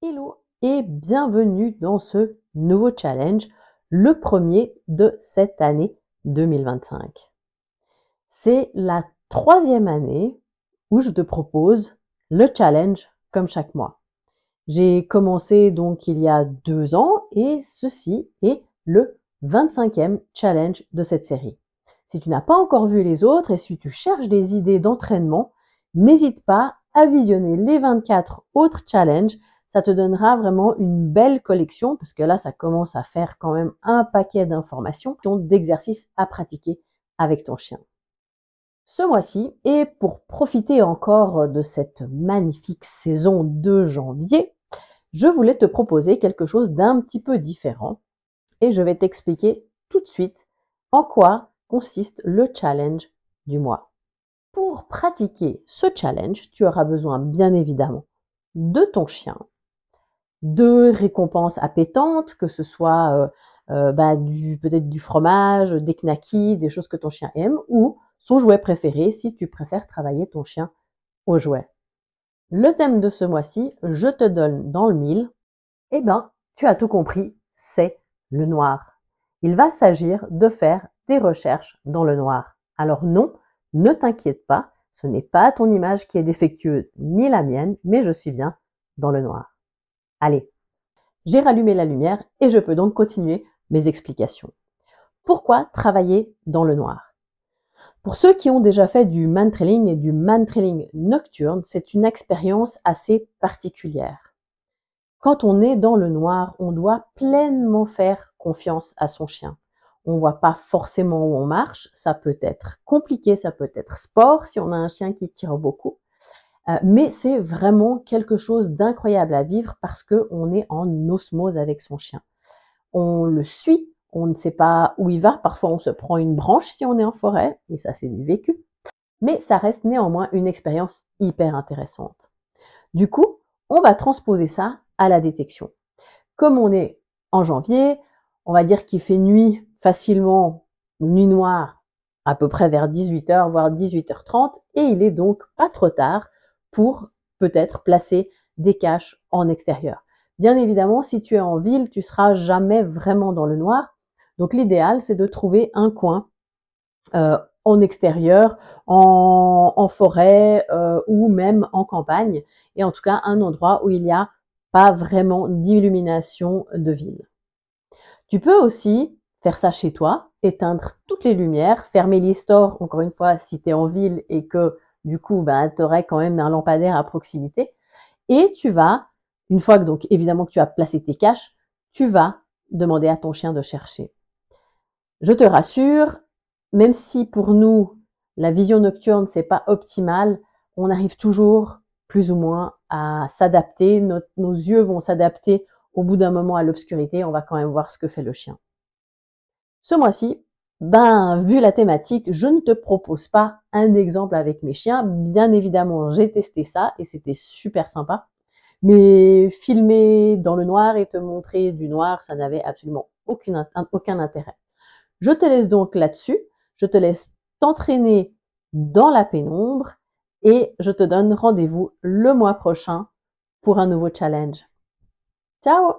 Hello et bienvenue dans ce nouveau challenge, le premier de cette année 2025. C'est la troisième année où je te propose le challenge comme chaque mois. J'ai commencé donc il y a 2 ans et ceci est le 25e challenge de cette série. Si tu n'as pas encore vu les autres et si tu cherches des idées d'entraînement, n'hésite pas à visionner les 24 autres challenges. Ça te donnera vraiment une belle collection parce que là, ça commence à faire quand même un paquet d'informations, d'exercices à pratiquer avec ton chien. Ce mois-ci, et pour profiter encore de cette magnifique saison de janvier, je voulais te proposer quelque chose d'un petit peu différent et je vais t'expliquer tout de suite en quoi consiste le challenge du mois. Pour pratiquer ce challenge, tu auras besoin bien évidemment de ton chien, de récompenses appétantes, que ce soit peut-être du fromage, des knackis, des choses que ton chien aime, ou son jouet préféré si tu préfères travailler ton chien au jouet. Le thème de ce mois-ci, je te donne dans le mille, eh ben, tu as tout compris, c'est le noir. Il va s'agir de faire des recherches dans le noir. Alors non, ne t'inquiète pas, ce n'est pas ton image qui est défectueuse, ni la mienne, mais je suis bien dans le noir. Allez, j'ai rallumé la lumière et je peux donc continuer mes explications. Pourquoi travailler dans le noir? Pour ceux qui ont déjà fait du man-trailing et du man-trailing nocturne, c'est une expérience assez particulière. Quand on est dans le noir, on doit pleinement faire confiance à son chien. On ne voit pas forcément où on marche, ça peut être compliqué, ça peut être sport si on a un chien qui tire beaucoup. Mais c'est vraiment quelque chose d'incroyable à vivre parce qu'on est en osmose avec son chien. On le suit, on ne sait pas où il va, parfois on se prend une branche si on est en forêt, et ça c'est du vécu. Mais ça reste néanmoins une expérience hyper intéressante. Du coup, on va transposer ça à la détection. Comme on est en janvier, on va dire qu'il fait nuit facilement, nuit noire, à peu près vers 18h, voire 18h30, et il est donc pas trop tard pour peut-être placer des caches en extérieur. Bien évidemment, si tu es en ville, tu seras jamais vraiment dans le noir. Donc l'idéal, c'est de trouver un coin en extérieur, en forêt ou même en campagne, et en tout cas un endroit où il n'y a pas vraiment d'illumination de ville. Tu peux aussi faire ça chez toi, éteindre toutes les lumières, fermer les stores, encore une fois, si tu es en ville et que du coup, tu aurais quand même un lampadaire à proximité. Et tu vas, une fois que donc évidemment que tu as placé tes caches, tu vas demander à ton chien de chercher. Je te rassure, même si pour nous, la vision nocturne, c'est pas optimal, on arrive toujours plus ou moins à s'adapter. Nos yeux vont s'adapter au bout d'un moment à l'obscurité. On va quand même voir ce que fait le chien. Ce mois-ci, vu la thématique, je ne te propose pas un exemple avec mes chiens. Bien évidemment, j'ai testé ça et c'était super sympa. Mais filmer dans le noir et te montrer du noir, ça n'avait absolument aucun intérêt. Je te laisse donc là-dessus, je te laisse t'entraîner dans la pénombre et je te donne rendez-vous le mois prochain pour un nouveau challenge. Ciao!